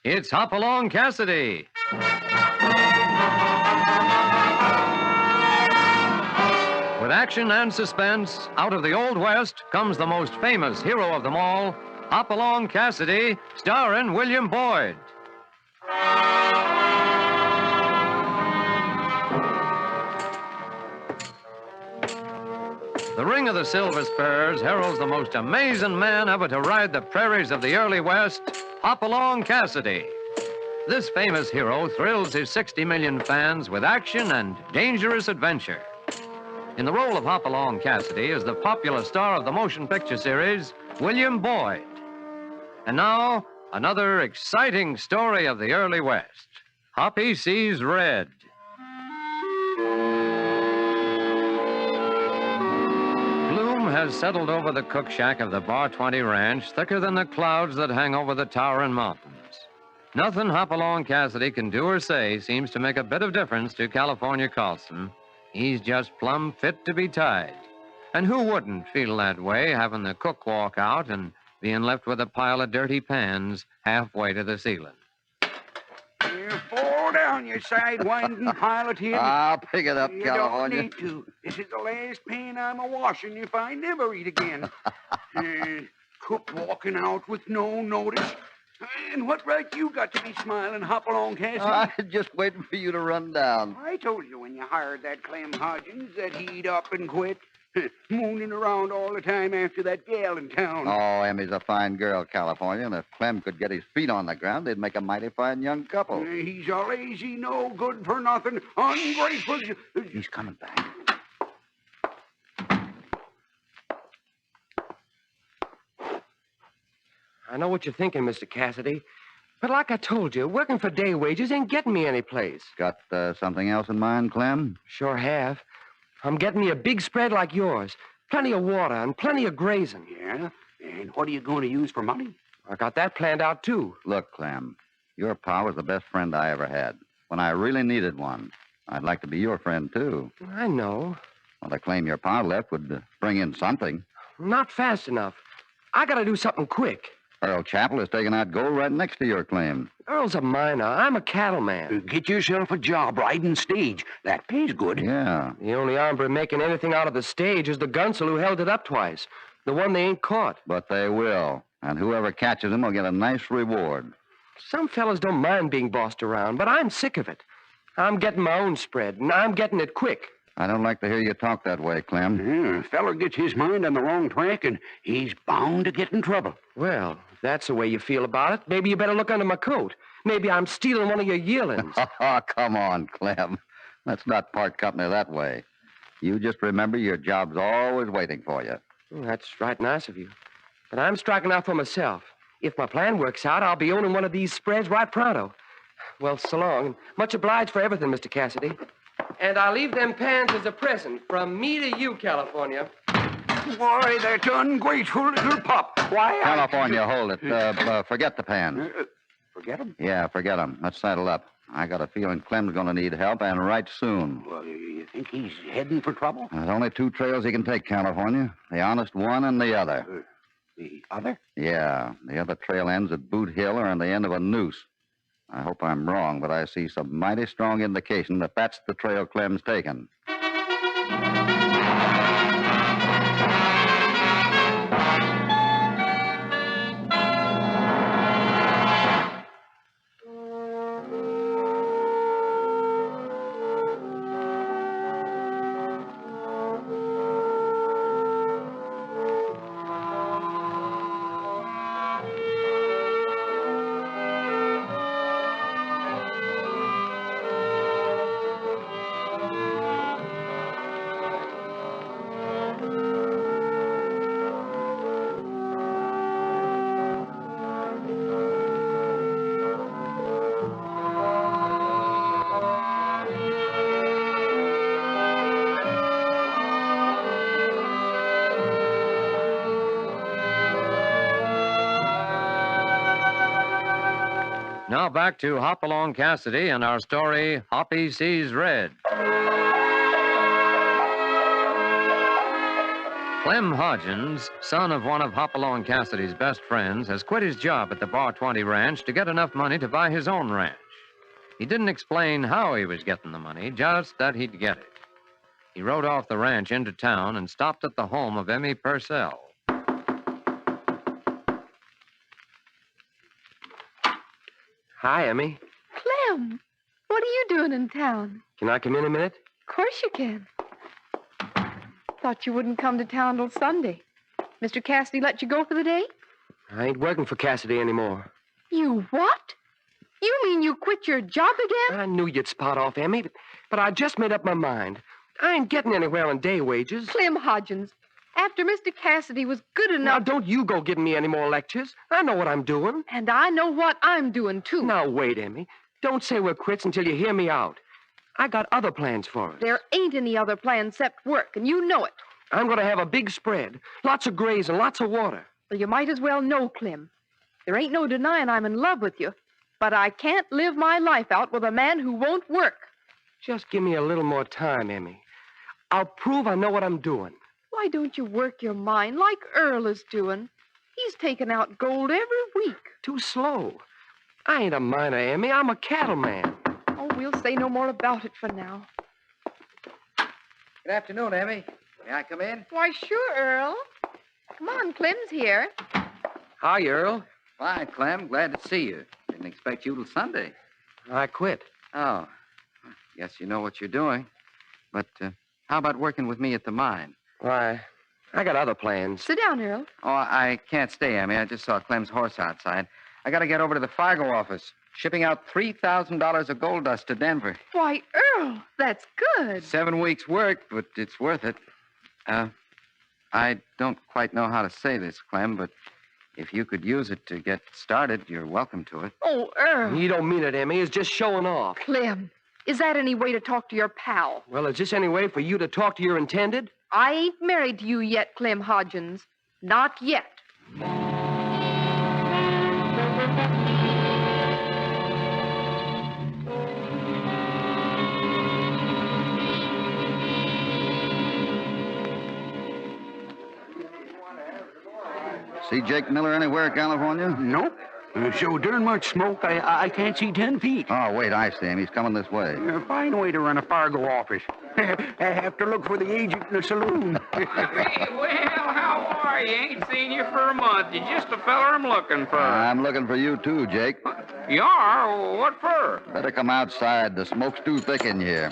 It's Hopalong Cassidy. With action and suspense, out of the Old West comes the most famous hero of them all, Hopalong Cassidy, starring William Boyd. The Ring of the Silver Spurs heralds the most amazing man ever to ride the prairies of the early West, Hopalong Cassidy. This famous hero thrills his 60 million fans with action and dangerous adventure. In the role of Hopalong Cassidy is the popular star of the motion picture series, William Boyd. And now, another exciting story of the early West, Hoppy Sees Red. Gloom has settled over the cook shack of the Bar 20 Ranch thicker than the clouds that hang over the towering mountains. Nothing Hopalong Cassidy can do or say seems to make a bit of difference to California Carlson. He's just plumb fit to be tied. And who wouldn't feel that way, having the cook walk out and being left with a pile of dirty pans halfway to the ceiling? You fall down, you side-winding pile of tin. I'll pick it up, California. You don't need to. This is the last pan I'm a-washing if I never eat again. Cook walking out with no notice. And what right you got to be smiling, Hopalong Cassidy? I'm just waiting for you to run down. I told you when you hired that Clem Hodgins that he'd up and quit. Mooning around all the time after that gal in town. Oh, Emmy's a fine girl, California, and if Clem could get his feet on the ground, they'd make a mighty fine young couple. He's a lazy, no good for nothing, ungrateful. He's coming back. I know what you're thinking, Mr. Cassidy. But like I told you, working for day wages ain't getting me any place. Got something else in mind, Clem? Sure have. I'm getting me a big spread like yours. Plenty of water and plenty of grazing. Yeah? And what are you going to use for money? I got that planned out, too. Look, Clem, your pa was the best friend I ever had. When I really needed one, I'd like to be your friend, too. I know. Well, the claim your pa left would bring in something. Not fast enough. I gotta do something quick. Earl Chapel is taking out gold right next to your claim. Earl's a miner. I'm a cattleman. Get yourself a job riding stage. That pays good. Yeah. The only hombre making anything out of the stage is the gunsel who held it up twice. The one they ain't caught. But they will. And whoever catches him will get a nice reward. Some fellas don't mind being bossed around, but I'm sick of it. I'm getting my own spread, and I'm getting it quick. I don't like to hear you talk that way, Clem. Yeah, a feller gets his mind on the wrong track, and he's bound to get in trouble. Well, if that's the way you feel about it, maybe you better look under my coat. Maybe I'm stealing one of your yearlings. Oh, come on, Clem. Let's not part company that way. You just remember your job's always waiting for you. Well, that's right nice of you. But I'm striking out for myself. If my plan works out, I'll be owning one of these spreads right pronto. Well, so long. Much obliged for everything, Mr. Cassidy. And I'll leave them pans as a present from me to you, California. Why, that ungrateful little pup. Why, California, hold it. Forget the pan. Forget him? Yeah, forget him. Let's saddle up. I got a feeling Clem's going to need help, and right soon. Well, you think he's heading for trouble? There's only two trails he can take, California. The honest one and the other. The other? Yeah, the other trail ends at Boot Hill or on the end of a noose. I hope I'm wrong, but I see some mighty strong indication that that's the trail Clem's taken. Now back to Hopalong Cassidy and our story, Hoppy Sees Red. Clem Hodgins, son of one of Hopalong Cassidy's best friends, has quit his job at the Bar 20 Ranch to get enough money to buy his own ranch. He didn't explain how he was getting the money, just that he'd get it. He rode off the ranch into town and stopped at the home of Emmy Purcell. Hi, Emmy. Clem, what are you doing in town? Can I come in a minute? Of course you can. Thought you wouldn't come to town till Sunday. Mr. Cassidy let you go for the day? I ain't working for Cassidy anymore. You what? You mean you quit your job again? I knew you'd spot off, Emmy, but I just made up my mind. I ain't getting anywhere on day wages. Clem Hodgins, after Mr. Cassidy was good Now, enough... don't you go giving me any more lectures. I know what I'm doing. And I know what I'm doing, too. Now, wait, Emmy. Don't say we're quits until you hear me out. I got other plans for us. There ain't any other plan except work, and you know it. I'm going to have a big spread. Lots of graze and lots of water. Well, you might as well know, Clem. There ain't no denying I'm in love with you, but I can't live my life out with a man who won't work. Just give me a little more time, Emmy. I'll prove I know what I'm doing. Why don't you work your mind like Earl is doing? He's taking out gold every week. Too slow. I ain't a miner, Emmy. I'm a cattleman. Oh, we'll say no more about it for now. Good afternoon, Emmy. May I come in? Why, sure, Earl. Come on, Clem's here. Hi, Earl. Fine, Clem. Glad to see you. Didn't expect you till Sunday. I quit. Oh. Guess you know what you're doing. But how about working with me at the mine? Why, I got other plans. Sit down, Earl. Oh, I can't stay, Emmy. I just saw Clem's horse outside. I got to get over to the Fargo office, shipping out $3,000 of gold dust to Denver. Why, Earl, that's good. 7 weeks' work, but it's worth it. I don't quite know how to say this, Clem, but if you could use it to get started, you're welcome to it. Oh, Earl. You don't mean it, Emmy. It's just showing off. Clem, is that any way to talk to your pal? Well, is this any way for you to talk to your intended? I ain't married to you yet, Clem Hodgins. Not yet. See Jake Miller anywhere, California? Nope. So darn much smoke, I can't see 10 feet. Oh, wait, I see him. He's coming this way. Fine way to run a Fargo office. I have to look for the agent in the saloon. Hey, well, how are you? Ain't seen you for a month. You're just the fella I'm looking for. I'm looking for you, too, Jake. You are? What for? Better come outside. The smoke's too thick in here.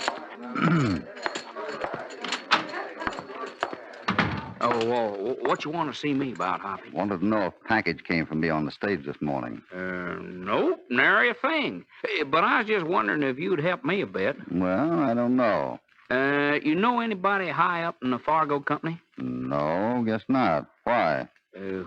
Oh, what you want to see me about, Hoppy? Wanted to know if a package came from me on the stage this morning. Nope, nary a thing. But I was just wondering if you'd help me a bit. Well, I don't know. You know anybody high up in the Fargo company? No, guess not. Why? They's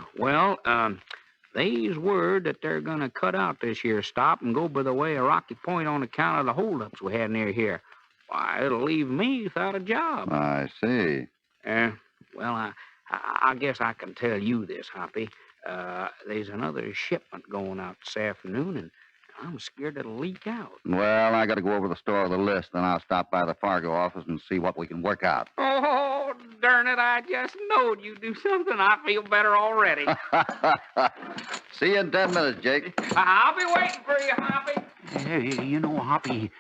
word that they're going to cut out this year's stop and go by the way of Rocky Point on account of the holdups we had near here. Why, it'll leave me without a job. I see. Well, I guess I can tell you this, Hoppy. There's another shipment going out this afternoon, and I'm scared it'll leak out. Well, I got to go over the store of the list, then I'll stop by the Fargo office and see what we can work out. Oh, darn it, I just knowed you'd do something. I feel better already. See you in 10 minutes, Jake. I'll be waiting for you, Hoppy. Hey, you know, Hoppy,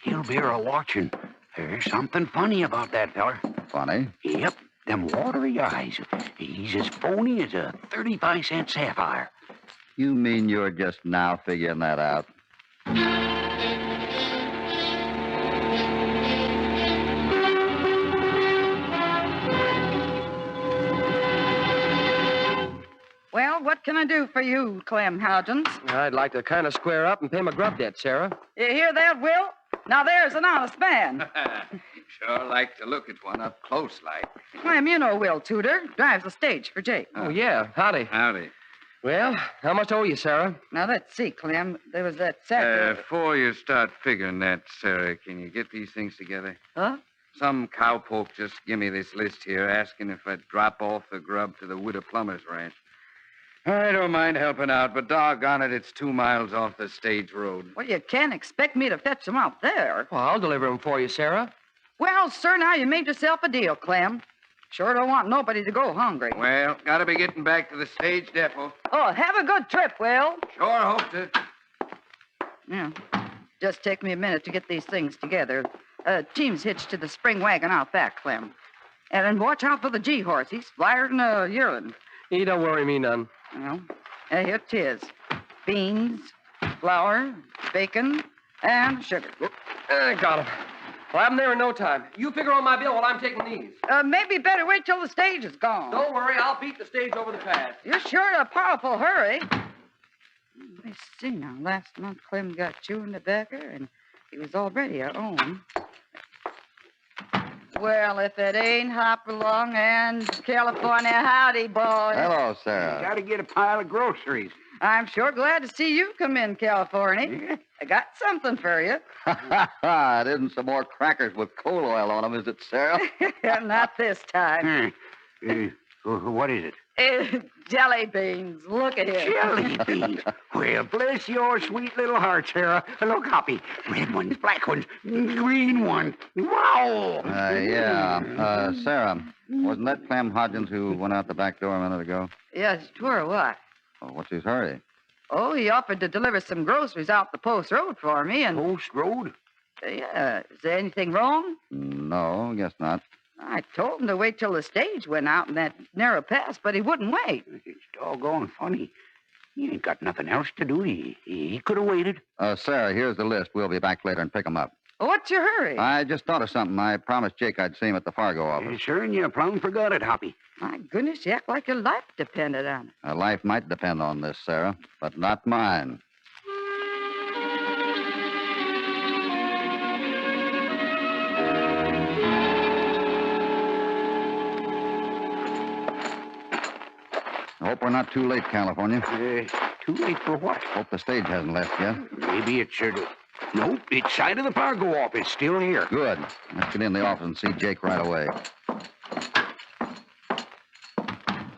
he'll be watching. There's something funny about that feller. Funny? Yep. Them watery eyes. He's as phony as a 35-cent sapphire. You mean you're just now figuring that out? Well, what can I do for you, Clem Hodgins? I'd like to kind of square up and pay my grub debt, Sarah. You hear that, Will? Now there's an honest man. Sure like to look at one up close, like. Clem, you know Will Tudor. Drives the stage for Jake. Oh, yeah. Howdy. Howdy. Well, how much owe you, Sarah? Now, let's see, Clem. There was that sack. Before you start figuring that, Sarah, can you get these things together? Huh? Some cowpoke just give me this list here asking if I'd drop off the grub to the Widow Plummer's ranch. I don't mind helping out, but doggone it, it's 2 miles off the stage road. Well, you can't expect me to fetch them out there. Well, I'll deliver them for you, Sarah. Well, sir, now you made yourself a deal, Clem. Sure don't want nobody to go hungry. Well, gotta be getting back to the stage depot. Oh, have a good trip, Will. Sure hope to. Yeah. Just take me a minute to get these things together. Team's hitched to the spring wagon out back, Clem. And then watch out for the G-horse. He's flyer than a yearling. He don't worry me none. Well, here it is. Beans, flour, bacon, and sugar. I got him. Well, I'm there in no time. You figure on my bill while I'm taking these. Maybe better wait till the stage is gone. Don't worry, I'll beat the stage over the pass. You're sure in a powerful hurry. Let me see now. Last month, Clem got chewing tobacco, and he was already our own. Well, if it ain't Hopalong and California, howdy, boys. Hello, Sarah. Gotta get a pile of groceries. I'm sure glad to see you come in, California. I got something for you. It isn't some more crackers with coal oil on them, is it, Sarah? Not this time. What is it? Jelly beans. Look at him. Jelly beans. Well, bless your sweet little heart, Sarah. Look, Hoppy. Red ones, black ones, green ones. Wow. Sarah, wasn't that Clem Hodgins who went out the back door a minute ago? Yes, Tsnore, what? Oh, what's his hurry? Oh, he offered to deliver some groceries out the post road for me, and... Post Road? Yeah. Is there anything wrong? No, guess not. I told him to wait till the stage went out in that narrow pass, but he wouldn't wait. It's doggone funny. He ain't got nothing else to do. He could have waited. Sarah, here's the list. We'll be back later and pick 'em up. What's your hurry? I just thought of something. I promised Jake I'd see him at the Fargo office. Sure, and you plumb forgot it, Hoppy. My goodness, you act like your life depended on it. A life might depend on this, Sarah, but not mine. I hope we're not too late, California. Too late for what? Hope the stage hasn't left yet. Maybe it's... Nope, it's side of the Fargo office. Still here. Good. Let's get in the office and see Jake right away.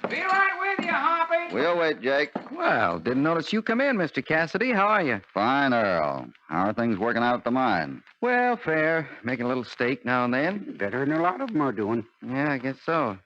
Be right with you, Hoppy. We'll wait, Jake. Well, didn't notice you come in, Mr. Cassidy. How are you? Fine, Earl. How are things working out at the mine? Well, fair. Making a little stake now and then. Better than a lot of them are doing. Yeah, I guess so.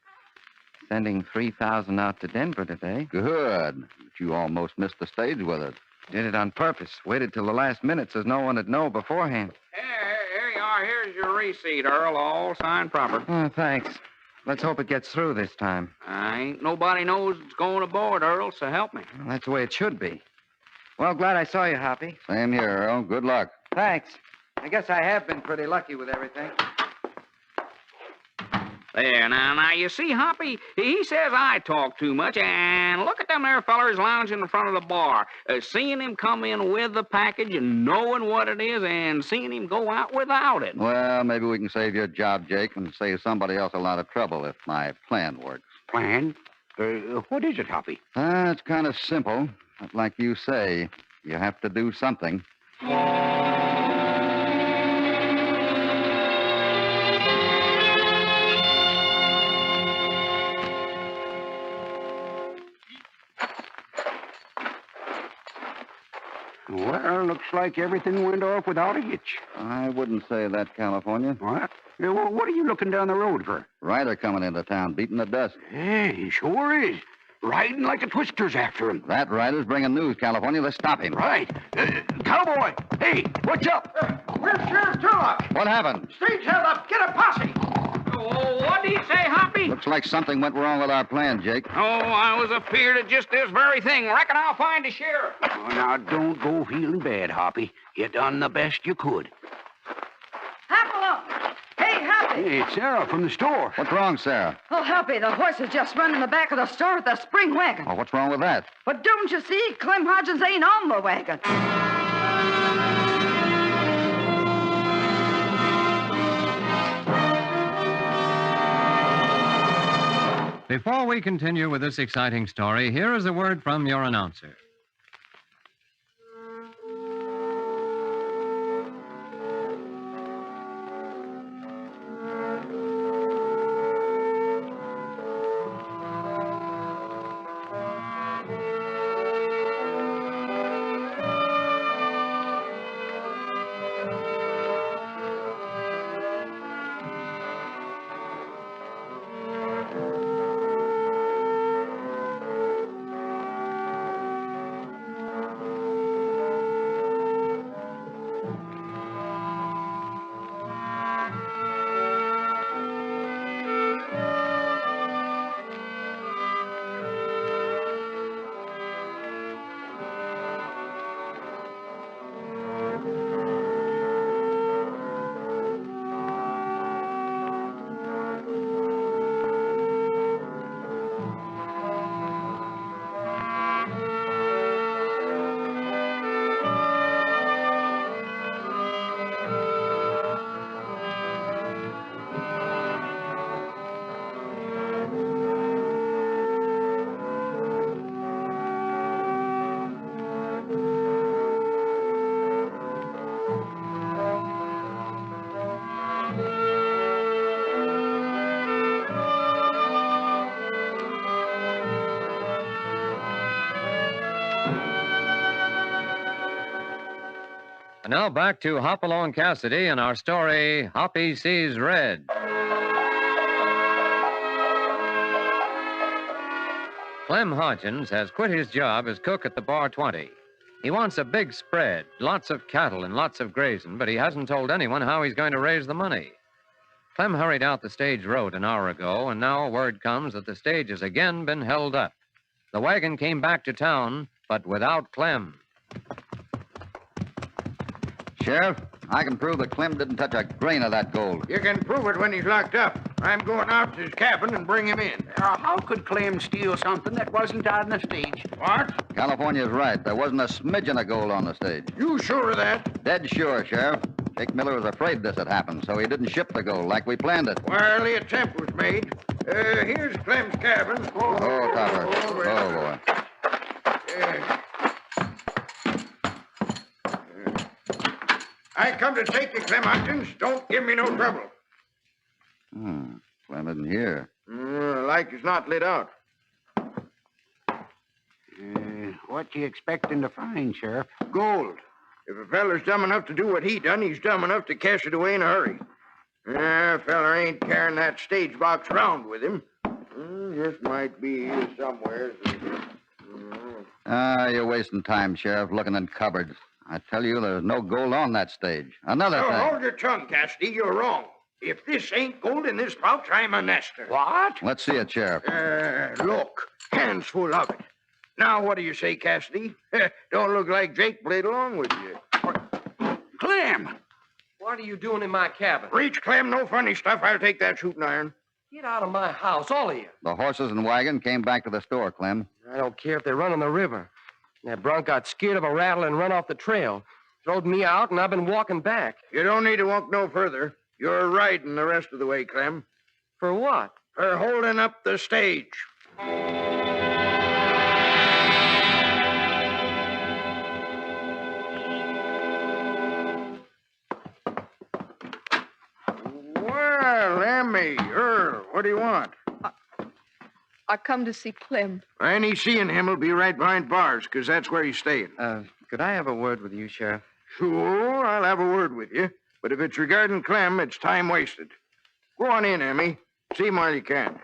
Sending 3,000 out to Denver today. Good. But you almost missed the stage with it. Did it on purpose. Waited till the last minute so no one would know beforehand. Here you are. Here's your receipt, Earl. All signed proper. Oh, thanks. Let's hope it gets through this time. Ain't nobody knows it's going aboard, Earl, so help me. Well, that's the way it should be. Well, glad I saw you, Hoppy. Same here, Earl. Good luck. Thanks. I guess I have been pretty lucky with everything. There, now, you see, Hoppy, he says I talk too much, and look at them there fellers lounging in front of the bar. Seeing him come in with the package and knowing what it is and seeing him go out without it. Well, maybe we can save your job, Jake, and save somebody else a lot of trouble if my plan works. Plan? What is it, Hoppy? It's kind of simple. But like you say, you have to do something. Well, looks like everything went off without a hitch. I wouldn't say that, California. What? Well, what are you looking down the road for? Rider coming into town, beating the dust. Hey, he sure is. Riding like a twister's after him. That rider's bringing news, California. Let's stop him. Right. Cowboy! Hey, what's up? Where's Sheriff Turlock? What happened? Stage held up. Get a posse. Oh, what did he say, Hoppy? Looks like something went wrong with our plan, Jake. Oh, I was afeard of just this very thing. Reckon I'll find the sheriff. Oh, now, don't go feeling bad, Hoppy. You done the best you could. Hopalong! Hey, Hoppy! Hey, it's Sarah from the store. What's wrong, Sarah? Oh, Hoppy, the horse has just run in the back of the store with the spring wagon. Oh, what's wrong with that? But don't you see? Clem Hodgins ain't on the wagon. Before we continue with this exciting story, here is a word from your announcer. And now back to Hopalong Cassidy and our story, Hoppy Sees Red. Clem Hodgins has quit his job as cook at the Bar 20. He wants a big spread, lots of cattle and lots of grazing, but he hasn't told anyone how he's going to raise the money. Clem hurried out the stage road an hour ago, and now word comes that the stage has again been held up. The wagon came back to town, but without Clem. Sheriff, I can prove that Clem didn't touch a grain of that gold. You can prove it when he's locked up. I'm going out to his cabin and bring him in. How could Clem steal something that wasn't on the stage? What? California's right. There wasn't a smidgen of gold on the stage. You sure of that? Dead sure, Sheriff. Jake Miller was afraid this had happened, so he didn't ship the gold like we planned it. Well, the attempt was made. Here's Clem's cabin. Oh, Topper. Oh, boy. I come to take you, Clem Hodgins. Don't give me no trouble. Clem isn't here. Like he's not lit out. What you expecting to find, Sheriff? Gold. If a feller's dumb enough to do what he done, he's dumb enough to cash it away in a hurry. A feller ain't carrying that stage box round with him. Just might be here somewhere. You're wasting time, Sheriff, looking in cupboards. I tell you, there's no gold on that stage. Another thing. Hold your tongue, Cassidy. You're wrong. If this ain't gold in this pouch, I'm a nester. What? Let's see it, Sheriff. Look. Hands full of it. Now, what do you say, Cassidy? Don't look like Jake played along with you. Clem! What are you doing in my cabin? Reach, Clem. No funny stuff. I'll take that shooting iron. Get out of my house, all of you. The horses and wagon came back to the store, Clem. I don't care if they run on the river. That bronc got scared of a rattle and run off the trail. Throwed me out, and I've been walking back. You don't need to walk no further. You're riding the rest of the way, Clem. For what? For holding up the stage. Well, Emmy, Earl, what do you want? I come to see Clem. Any seeing him will be right behind bars, because that's where he's staying. Could I have a word with you, Sheriff? Sure, I'll have a word with you. But if it's regarding Clem, it's time wasted. Go on in, Emmy. See him while you can.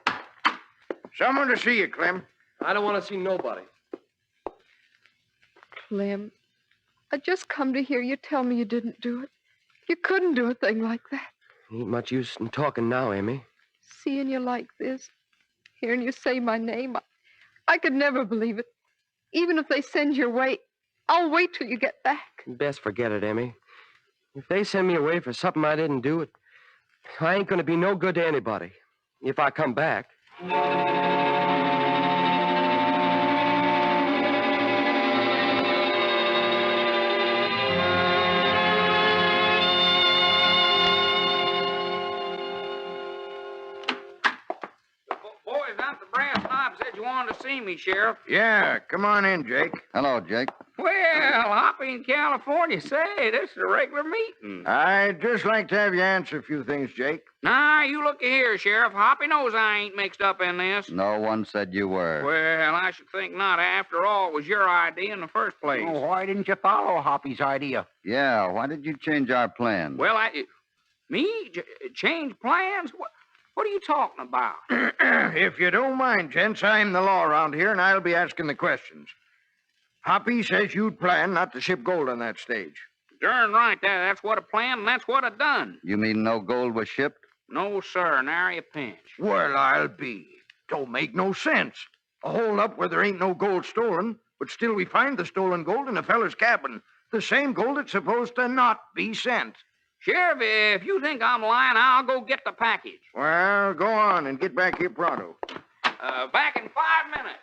Someone to see you, Clem. I don't want to see nobody. Clem, I just come to hear you tell me you didn't do it. You couldn't do a thing like that. Ain't much use in talking now, Emmy. Seeing you like this, hearing you say my name, I could never believe it. Even if they send you away, I'll wait till you get back. Best forget it, Emmy. If they send me away for something I didn't do, I ain't going to be no good to anybody. If I come back. Boys out the brass knob said you wanted to see me, Sheriff. Yeah, come on in, Jake. Hello, Jake. Well, Hoppy in California, say, this is a regular meeting. I'd just like to have you answer a few things, Jake. Nah, you look here, Sheriff. Hoppy knows I ain't mixed up in this. No one said you were. Well, I should think not. After all, it was your idea in the first place. Oh, why didn't you follow Hoppy's idea? Yeah, why did you change our plan? Well, change plans? What are you talking about? If you don't mind, gents, I'm the law around here, and I'll be asking the questions. Hoppy says you'd plan not to ship gold on that stage. Darn right. That's what I planned, and that's what I done. You mean no gold was shipped? No, sir. Nary a pinch. Well, I'll be. Don't make no sense. A hold up where there ain't no gold stolen, but still we find the stolen gold in a feller's cabin. The same gold that's supposed to not be sent. Sheriff, if you think I'm lying, I'll go get the package. Well, go on and get back here pronto. Back in 5 minutes.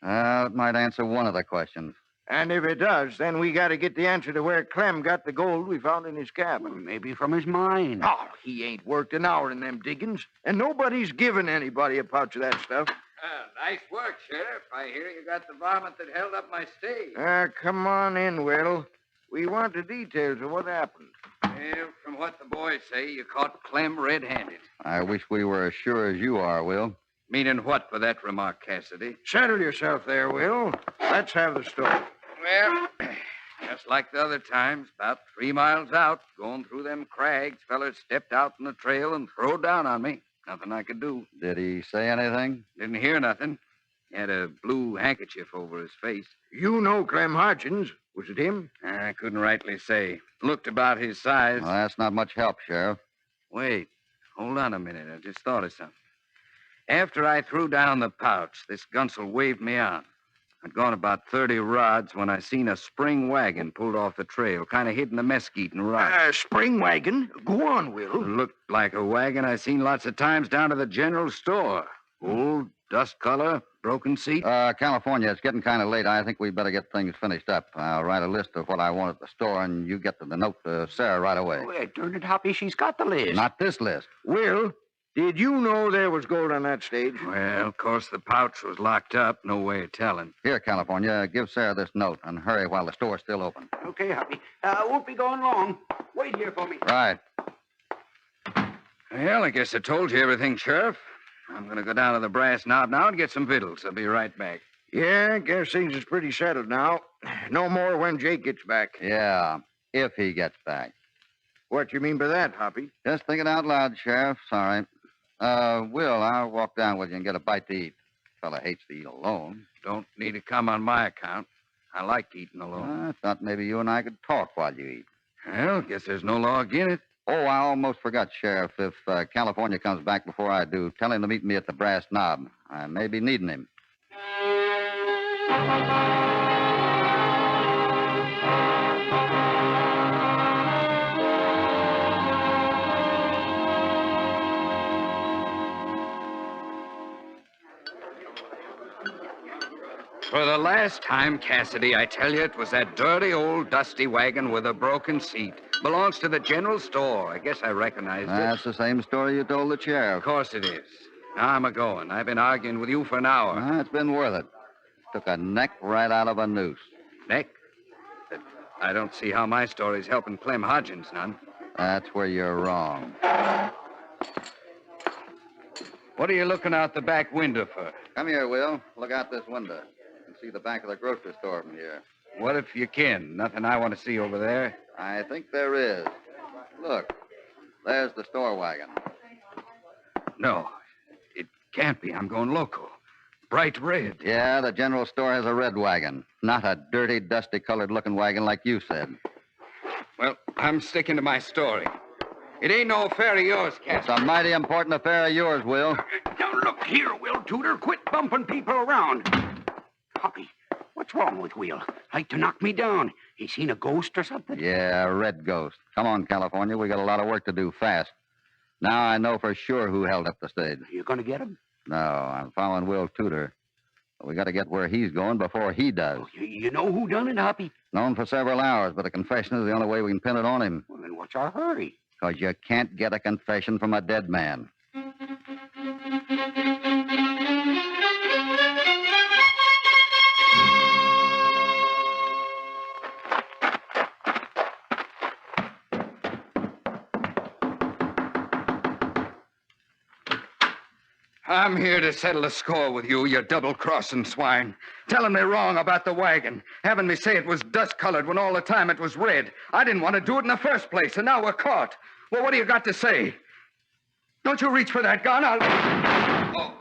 It might answer one of the questions. And if it does, then we got to get the answer to where Clem got the gold we found in his cabin. Maybe from his mine. Oh, he ain't worked an hour in them diggings, and nobody's given anybody a pouch of that stuff. Nice work, Sheriff. I hear you got the varmint that held up my stage. Come on in, Will. We want the details of what happened. Well, from what the boys say, you caught Clem red-handed. I wish we were as sure as you are, Will. Meaning what by that remark, Cassidy? Settle yourself there, Will. Let's have the story. Well, the Just like the other times, about 3 miles out, going through them crags, fellers stepped out in the trail and throwed down on me. Nothing I could do. Did he say anything? Didn't hear nothing. He had a blue handkerchief over his face. You know Clem Hodgins. Was it him? I couldn't rightly say. Looked about his size. Well, that's not much help, Sheriff. Wait. Hold on a minute. I just thought of something. After I threw down the pouch, this gunsel waved me on. I'd gone about 30 rods when I seen a spring wagon pulled off the trail, kind of hidden the mesquite and rocks. Spring wagon? Go on, Will. Looked like a wagon I seen lots of times down to the general store. Old, dust color, broken seat. California, it's getting kind of late. I think we better get things finished up. I'll write a list of what I want at the store, and you get the note to Sarah right away. Oh, darn it, Hoppy, she's got the list. Not this list. Will, did you know there was gold on that stage? Well, of course, the pouch was locked up. No way of telling. Here, California, give Sarah this note, and hurry while the store's still open. Okay, Hoppy. Won't be gone long. Wait here for me. Right. Well, I guess I told you everything, Sheriff. I'm going to go down to the Brass Knob now and get some victuals. I'll be right back. Yeah, I guess things is pretty settled now. No more when Jake gets back. Yeah, if he gets back. What you mean by that, Hoppy? Just thinking out loud, Sheriff. Sorry. Will, I'll walk down with you and get a bite to eat. Fella hates to eat alone. Don't need to come on my account. I like eating alone. I thought maybe you and I could talk while you eat. Well, guess there's no law against it. Oh, I almost forgot, Sheriff. If California comes back before I do, tell him to meet me at the Brass Knob. I may be needing him. For the last time, Cassidy, I tell you, it was that dirty old dusty wagon with a broken seat. Belongs to the general store. I guess I recognized it. That's the same story you told the sheriff. Of course it is. Now I'm a-going. I've been arguing with you for an hour. It's been worth it. Took a neck right out of a noose. Neck? But I don't see how my story's helping Clem Hodgins none. That's where you're wrong. What are you looking out the back window for? Come here, Will. Look out this window. You can see the back of the grocery store from here. What if you can? Nothing I want to see over there. I think there is. Look, there's the store wagon. No, it can't be. I'm going loco. Bright red. Yeah, the general store has a red wagon. Not a dirty, dusty-colored looking wagon like you said. Well, I'm sticking to my story. It ain't no affair of yours, Cassidy. It's a mighty important affair of yours, Will. Now, look here, Will Tudor. Quit bumping people around. Hoppy, what's wrong with Will? Like to knock me down. He seen a ghost or something? Yeah, a red ghost. Come on, California. We got a lot of work to do fast. Now I know for sure who held up the stage. You gonna get him? No, I'm following Will Tudor. But we got to get where he's going before he does. Oh, you know who done it, Hoppy? Known for several hours, but a confession is the only way we can pin it on him. Well, then what's our hurry? Because you can't get a confession from a dead man. I'm here to settle a score with you, you double-crossing swine. Telling me wrong about the wagon. Having me say it was dust-colored when all the time it was red. I didn't want to do it in the first place, and now we're caught. Well, what do you got to say? Don't you reach for that gun. Oh.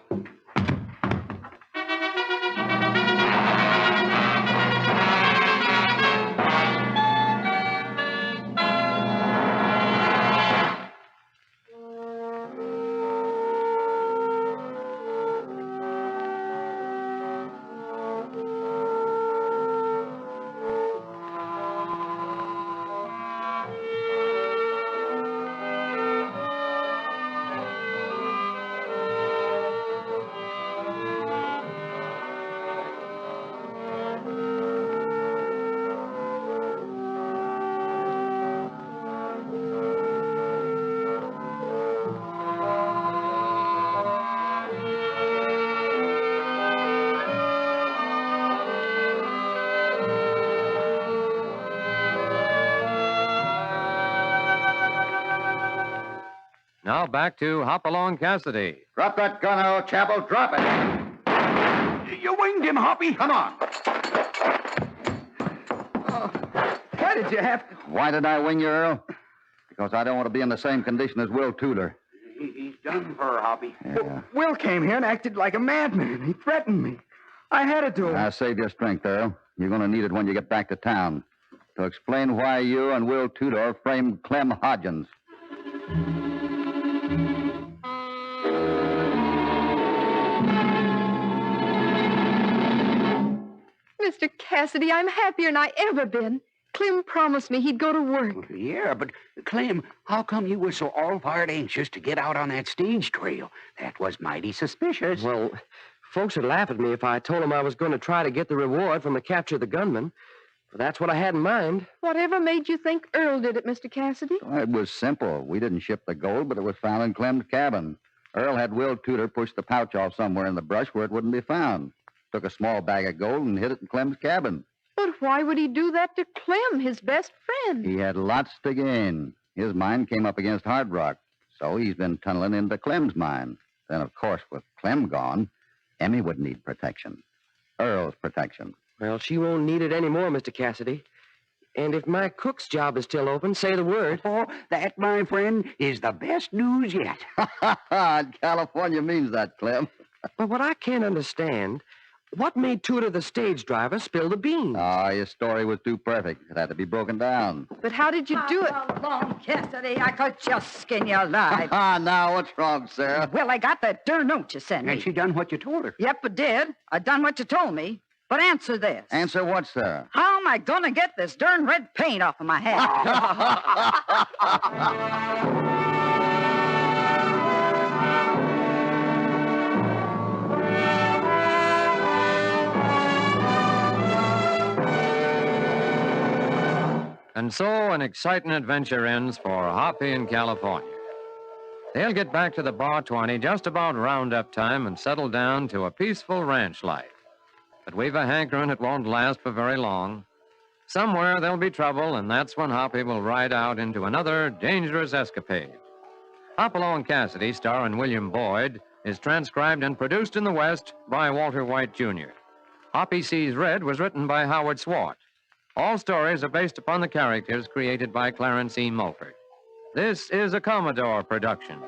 Now back to Hopalong Cassidy. Drop that gun, old chapel. Drop it. You winged him, Hoppy. Come on. did you have to... Why did I wing you, Earl? Because I don't want to be in the same condition as Will Tudor. He's done for her, Hoppy. Yeah. Will came here and acted like a madman. He threatened me. I had to do it. Now, save your strength, Earl. You're going to need it when you get back to town to explain why you and Will Tudor framed Clem Hodgins. Mr. Cassidy, I'm happier than I ever been. Clem promised me he'd go to work. Yeah, but, Clem, how come you were so all-fired anxious to get out on that stage trail? That was mighty suspicious. Well, folks would laugh at me if I told them I was going to try to get the reward from the capture of the gunman. But that's what I had in mind. Whatever made you think Earl did it, Mr. Cassidy? Well, it was simple. We didn't ship the gold, but it was found in Clem's cabin. Earl had Will Tudor push the pouch off somewhere in the brush where it wouldn't be found. Took a small bag of gold and hid it in Clem's cabin. But why would he do that to Clem, his best friend? He had lots to gain. His mine came up against Hard Rock, so he's been tunneling into Clem's mine. Then, of course, with Clem gone, Emmy would need protection. Earl's protection. Well, she won't need it anymore, Mr. Cassidy. And if my cook's job is still open, say the word. Oh, that, my friend, is the best news yet. California means that, Clem. But what I can't understand, what made Tudor the stage driver spill the beans? Oh, your story was too perfect. It had to be broken down. But how did you do it? Hopalong Cassidy, I could just skin you alive. Now, what's wrong, Sarah? Well, I got that darn note you sent me. And she done what you told her. Yep, I did. I done what you told me. But answer this. Answer what, Sarah? How am I going to get this darn red paint off of my head? And so an exciting adventure ends for Hoppy in California. They'll get back to the Bar 20 just about roundup time and settle down to a peaceful ranch life. But we've a hankering it won't last for very long. Somewhere there'll be trouble, and that's when Hoppy will ride out into another dangerous escapade. Hopalong Cassidy, starring William Boyd, is transcribed and produced in the West by Walter White, Jr. Hoppy Sees Red was written by Howard Swart. All stories are based upon the characters created by Clarence E. Mulford. This is a Commodore production.